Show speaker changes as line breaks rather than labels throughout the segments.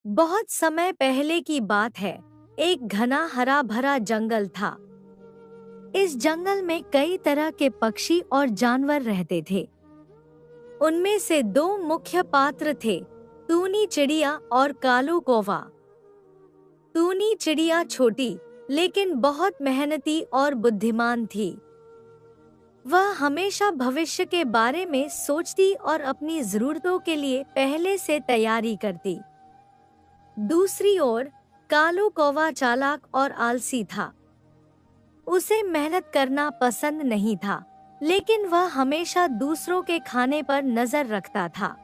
बहुत समय पहले की बात है। एक घना हरा भरा जंगल था। इस जंगल में कई तरह के पक्षी और जानवर रहते थे। उनमें से दो मुख्य पात्र थे, टूनी चिड़िया और कालू कौवा। टूनी चिड़िया छोटी लेकिन बहुत मेहनती और बुद्धिमान थी। वह हमेशा भविष्य के बारे में सोचती और अपनी जरूरतों के लिए पहले से तैयारी करती। दूसरी ओर कालू कौवा चालाक और आलसी था। उसे मेहनत करना पसंद नहीं था, लेकिन वह हमेशा दूसरों के खाने पर नजर रखता था।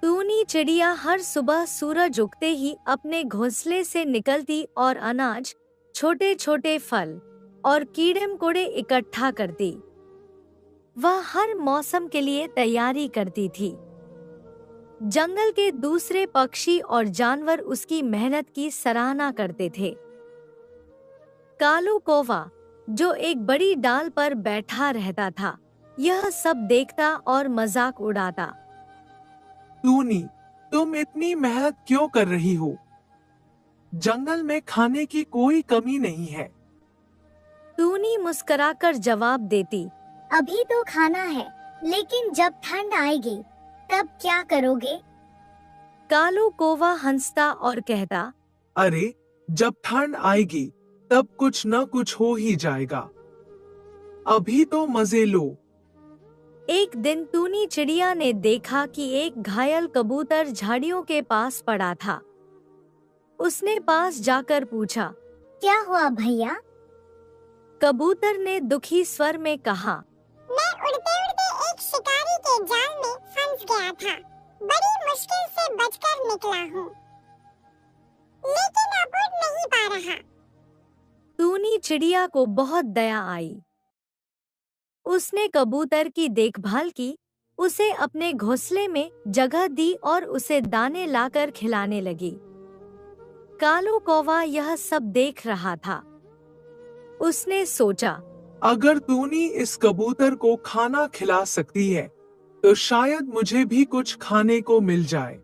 टूनी चिड़िया हर सुबह सूरज उगते ही अपने घोंसले से निकलती और अनाज, छोटे छोटे फल और कीड़े मकोड़े इकट्ठा करती। वह हर मौसम के लिए तैयारी करती थी। जंगल के दूसरे पक्षी और जानवर उसकी मेहनत की सराहना करते थे। कालू कौवा, जो एक बड़ी डाल पर बैठा रहता था, यह सब देखता और मजाक उड़ाता।
टूनी, तुम इतनी मेहनत क्यों कर रही हो? जंगल में खाने की कोई कमी नहीं है।
टूनी मुस्कुराकर जवाब देती,
अभी तो खाना है, लेकिन जब ठंड आएगी तब क्या करोगे?
कालू कौवा हंसता और कहता,
अरे, जब ठंड आएगी तब कुछ न कुछ हो ही जाएगा। अभी तो मजे लो।
एक दिन टूनी चिड़िया ने देखा कि एक घायल कबूतर झाड़ियों के पास पड़ा था। उसने पास जाकर पूछा,
क्या हुआ भैया?
कबूतर ने दुखी स्वर में कहा,
मैं उड़ते उड़ते एक शिकारी के जाल में फंस गया था। बड़ी मुश्किल से बचकर निकला हूँ, लेकिन अब उड़ नहीं पा रहा।
टूनी चिड़िया को बहुत दया आई। उसने कबूतर की देखभाल की, उसे अपने घोंसले में जगह दी और उसे दाने लाकर खिलाने लगी। कालू कौवा यह सब देख रहा था। उसने सोचा,
अगर टूनी इस कबूतर को खाना खिला सकती है, तो शायद मुझे भी कुछ खाने को मिल जाए।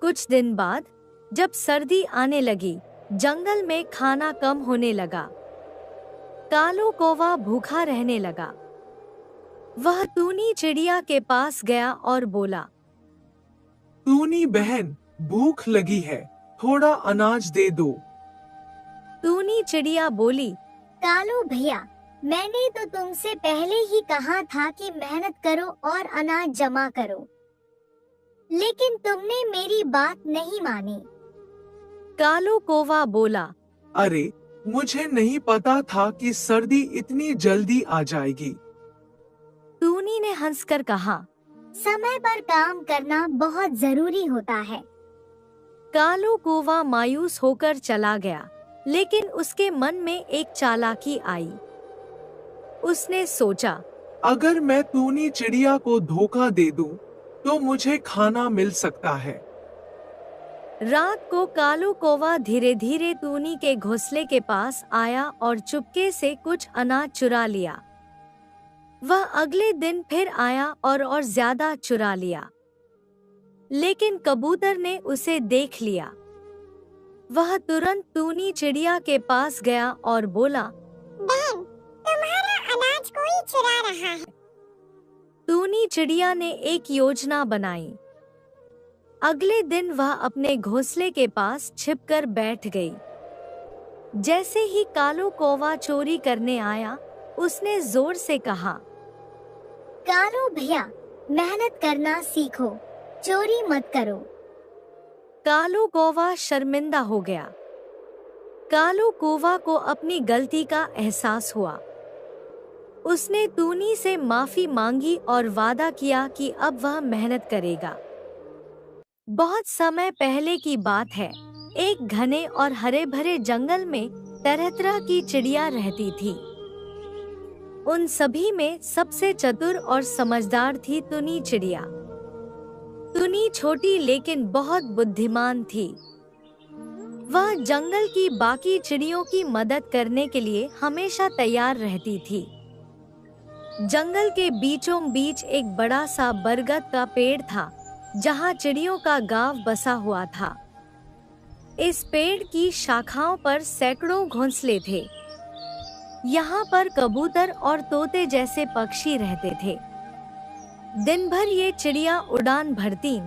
कुछ दिन बाद जब सर्दी आने लगी, जंगल में खाना कम होने लगा। कालू कौवा भूखा रहने लगा। वह टूनी चिड़िया के पास गया और बोला,
टूनी बहन, भूख लगी है, थोड़ा अनाज दे दो।
टूनी चिड़िया बोली,
कालू भैया, मैंने तो तुमसे पहले ही कहा था कि मेहनत करो और अनाज जमा करो, लेकिन तुमने मेरी बात नहीं मानी।
कालू कौवा बोला,
अरे, मुझे नहीं पता था कि सर्दी इतनी जल्दी आ जाएगी।
टूनी ने हंसकर कहा,
समय पर काम करना बहुत जरूरी होता है।
कालू कौवा मायूस होकर चला गया, लेकिन उसके मन में एक चालाकी आई। उसने सोचा,
अगर मैं टूनी चिड़िया को धोखा दे दूं, तो मुझे खाना मिल सकता है।
रात को कालू कौवा धीरे धीरे टूनी के घोंसले के पास आया और चुपके से कुछ अनाज चुरा लिया। वह अगले दिन फिर आया और ज्यादा चुरा लिया, लेकिन कबूतर ने उसे देख लिया। वह तुरंत टूनी चिड़िया के पास गया और बोला,
बहन, तुम्हारा अनाज कोई चुरा रहा है।
टूनी चिड़िया ने एक योजना बनाई। अगले दिन वह अपने घोंसले के पास छिपकर बैठ गई। जैसे ही कालू कौवा चोरी करने आया, उसने जोर से कहा,
कालू भैया, मेहनत करना सीखो, चोरी मत करो।
कालू कौवा शर्मिंदा हो गया। कालू कौवा को अपनी गलती का एहसास हुआ। उसने टूनी से माफी मांगी और वादा किया कि अब वह मेहनत करेगा। बहुत समय पहले की बात है। एक घने और हरे भरे जंगल में तरह तरह की चिड़िया रहती थी। उन सभी में सबसे चतुर और समझदार थी टूनी चिड़िया। टूनी छोटी लेकिन बहुत बुद्धिमान थी। वह जंगल की बाकी चिड़ियों की मदद करने के लिए हमेशा तैयार रहती थी। जंगल के बीचों बीच एक बड़ा सा बरगद का पेड़ था, जहाँ चिड़ियों का गांव बसा हुआ था। इस पेड़ की शाखाओं पर सैकड़ों घोंसले थे। यहाँ पर कबूतर और तोते जैसे पक्षी रहते थे। दिन भर ये चिड़िया उड़ान भरती,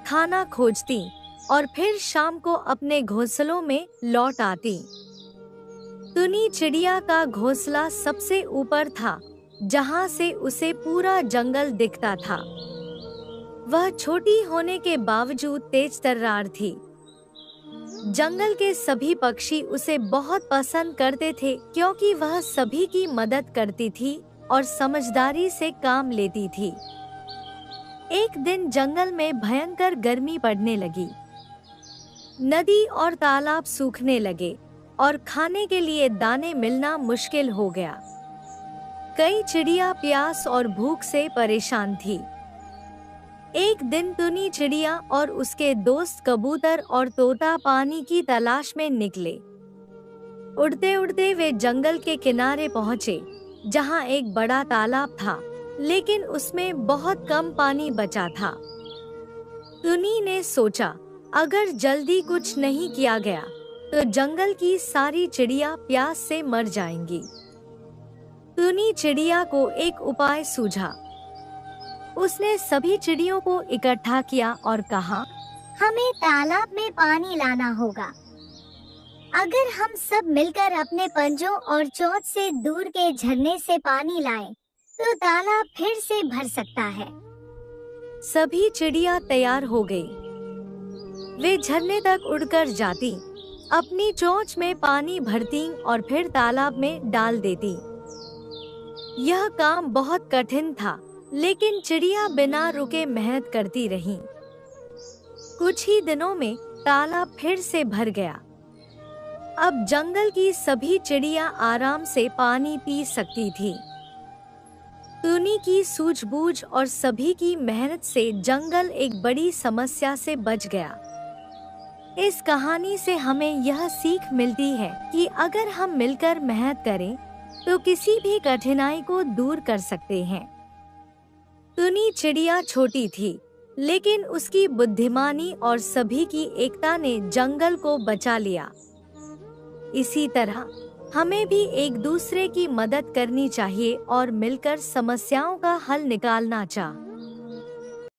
खाना खोजती और फिर शाम को अपने घोंसलों में लौट आती। टुनी चिड़िया का घोंसला सबसे ऊपर था, जहाँ से उसे पूरा जंगल दिखता था। वह छोटी होने के बावजूद तेज तर्रार थी। जंगल के सभी पक्षी उसे बहुत पसंद करते थे, क्योंकि वह सभी की मदद करती थी और समझदारी से काम लेती थी। एक दिन जंगल में भयंकर गर्मी पड़ने लगी। नदी और तालाब सूखने लगे और खाने के लिए दाने मिलना मुश्किल हो गया। कई चिड़िया प्यास और भूख से परेशान थी। एक दिन टुनी चिड़िया और उसके दोस्त कबूतर और तोता पानी की तलाश में निकले। उड़ते उड़ते वे जंगल के किनारे पहुंचे, जहां एक बड़ा तालाब था, लेकिन उसमें बहुत कम पानी बचा था। टुनी ने सोचा, अगर जल्दी कुछ नहीं किया गया तो जंगल की सारी चिड़िया प्यास से मर जाएंगी। टुनी चिड़िया को एक उपाय सूझा। उसने सभी चिड़ियों को इकट्ठा किया और कहा,
हमें तालाब में पानी लाना होगा। अगर हम सब मिलकर अपने पंजों और चोंच से दूर के झरने से पानी लाएं, तो तालाब फिर से भर सकता है।
सभी चिड़िया तैयार हो गई। वे झरने तक उड़कर जाती, अपनी चोंच में पानी भरती और फिर तालाब में डाल देती। यह काम बहुत कठिन था, लेकिन चिड़िया बिना रुके मेहनत करती रहीं। कुछ ही दिनों में तालाब फिर से भर गया। अब जंगल की सभी चिड़िया आराम से पानी पी सकती थी। टुनी की सूझबूझ और सभी की मेहनत से जंगल एक बड़ी समस्या से बच गया। इस कहानी से हमें यह सीख मिलती है कि अगर हम मिलकर मेहनत करें तो किसी भी कठिनाई को दूर कर सकते हैं। टुनी चिड़िया छोटी थी, लेकिन उसकी बुद्धिमानी और सभी की एकता ने जंगल को बचा लिया। इसी तरह हमें भी एक दूसरे की मदद करनी चाहिए और मिलकर समस्याओं का हल निकालना चाहिए।